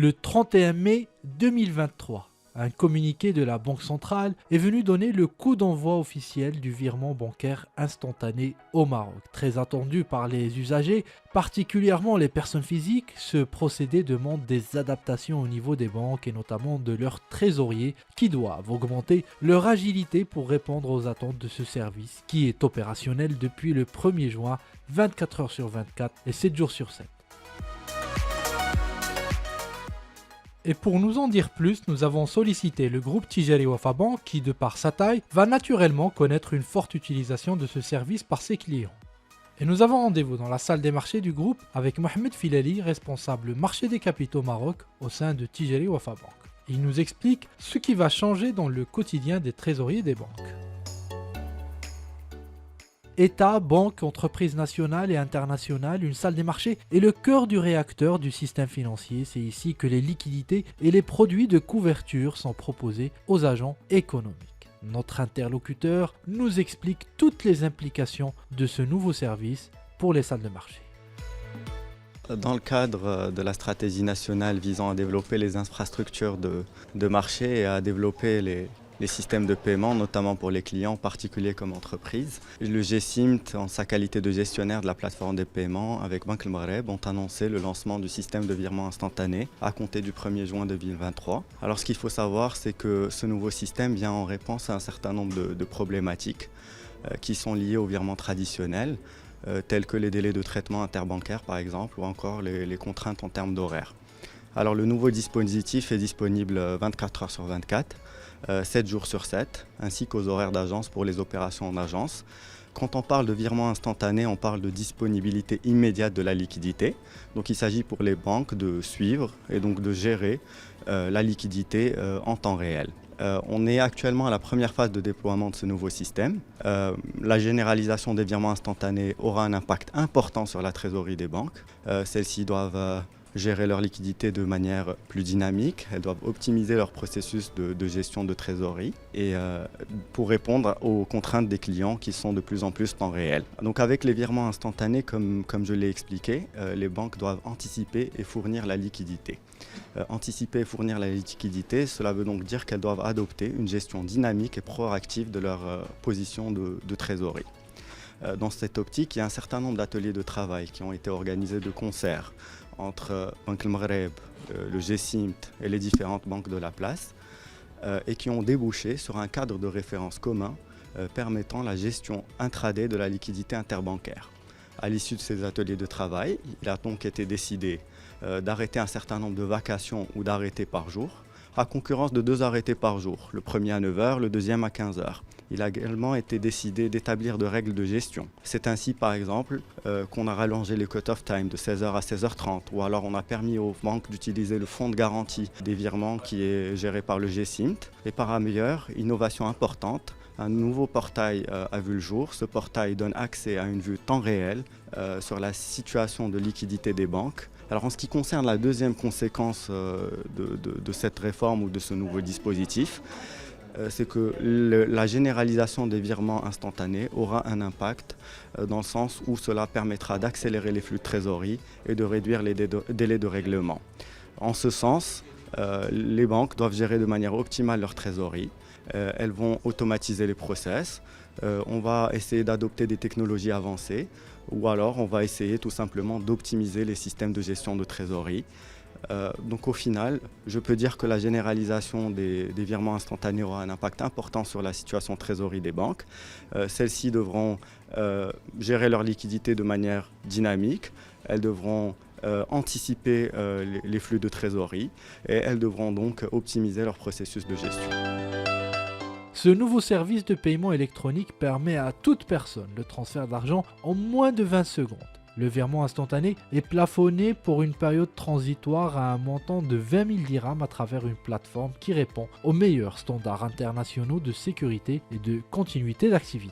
Le 31 mai 2023, un communiqué de la Banque centrale est venu donner le coup d'envoi officiel du virement bancaire instantané au Maroc. Très attendu par les usagers, particulièrement les personnes physiques, ce procédé demande des adaptations au niveau des banques et notamment de leurs trésoriers qui doivent augmenter leur agilité pour répondre aux attentes de ce service qui est opérationnel depuis le 1er juin, 24 heures sur 24 et 7 jours sur 7. Et pour nous en dire plus, nous avons sollicité le groupe Tijari Wafa Bank qui, de par sa taille, va naturellement connaître une forte utilisation de ce service par ses clients. Et nous avons rendez-vous dans la salle des marchés du groupe avec Mohamed Filali, responsable marché des capitaux Maroc au sein de Tijari Wafa Bank. Il nous explique ce qui va changer dans le quotidien des trésoriers des banques. État, banque, entreprises nationales et internationales, une salle des marchés est le cœur du réacteur du système financier. C'est ici que les liquidités et les produits de couverture sont proposés aux agents économiques. Notre interlocuteur nous explique toutes les implications de ce nouveau service pour les salles de marché. Dans le cadre de la stratégie nationale visant à développer les infrastructures de marché et à développer les systèmes de paiement, notamment pour les clients particuliers comme entreprises. Le GSIMT, en sa qualité de gestionnaire de la plateforme des paiements, avec Banque El Maghreb, ont annoncé le lancement du système de virement instantané à compter du 1er juin 2023. Alors ce qu'il faut savoir, c'est que ce nouveau système vient en réponse à un certain nombre de problématiques qui sont liées au virement traditionnel, tels que les délais de traitement interbancaire par exemple, ou encore les contraintes en termes d'horaire. Alors le nouveau dispositif est disponible 24 heures sur 24, 7 jours sur 7, ainsi qu'aux horaires d'agence pour les opérations en agence. Quand on parle de virement instantané, on parle de disponibilité immédiate de la liquidité. Donc il s'agit pour les banques de suivre et donc de gérer la liquidité en temps réel. On est actuellement à la première phase de déploiement de ce nouveau système. La généralisation des virements instantanés aura un impact important sur la trésorerie des banques. Celles-ci doivent gérer leur liquidité de manière plus dynamique, elles doivent optimiser leur processus de gestion de trésorerie et pour répondre aux contraintes des clients qui sont de plus en plus temps réel. Donc avec les virements instantanés, comme je l'ai expliqué, les banques doivent anticiper et fournir la liquidité. Anticiper et fournir la liquidité, cela veut donc dire qu'elles doivent adopter une gestion dynamique et proactive de leur position de trésorerie. Dans cette optique, il y a un certain nombre d'ateliers de travail qui ont été organisés de concert entre Banque El Maghreb, le GSIMT et les différentes banques de la place et qui ont débouché sur un cadre de référence commun permettant la gestion intraday de la liquidité interbancaire. À l'issue de ces ateliers de travail, il a donc été décidé d'arrêter un certain nombre de vacations ou d'arrêtés par jour, à concurrence de 2 arrêtés par jour, le premier à 9 h, le deuxième à 15 h. Il a également été décidé d'établir de règles de gestion. C'est ainsi par exemple qu'on a rallongé les cut-off time de 16 h à 16 h 30 ou alors on a permis aux banques d'utiliser le fonds de garantie des virements qui est géré par le GSIMT. Et par ailleurs, innovation importante, un nouveau portail a vu le jour. Ce portail donne accès à une vue temps réel sur la situation de liquidité des banques. Alors en ce qui concerne la deuxième conséquence de cette réforme ou de ce nouveau dispositif, c'est que la généralisation des virements instantanés aura un impact dans le sens où cela permettra d'accélérer les flux de trésorerie et de réduire les délais de règlement. En ce sens, les banques doivent gérer de manière optimale leur trésorerie. Elles vont automatiser les process. On va essayer d'adopter des technologies avancées ou alors on va essayer tout simplement d'optimiser les systèmes de gestion de trésorerie. Donc au final, je peux dire que la généralisation des virements instantanés aura un impact important sur la situation trésorerie des banques. Celles-ci devront gérer leur liquidité de manière dynamique, elles devront anticiper les flux de trésorerie et elles devront donc optimiser leur processus de gestion. Ce nouveau service de paiement électronique permet à toute personne le transfert d'argent en moins de 20 secondes. Le virement instantané est plafonné pour une période transitoire à un montant de 20 000 dirhams à travers une plateforme qui répond aux meilleurs standards internationaux de sécurité et de continuité d'activité.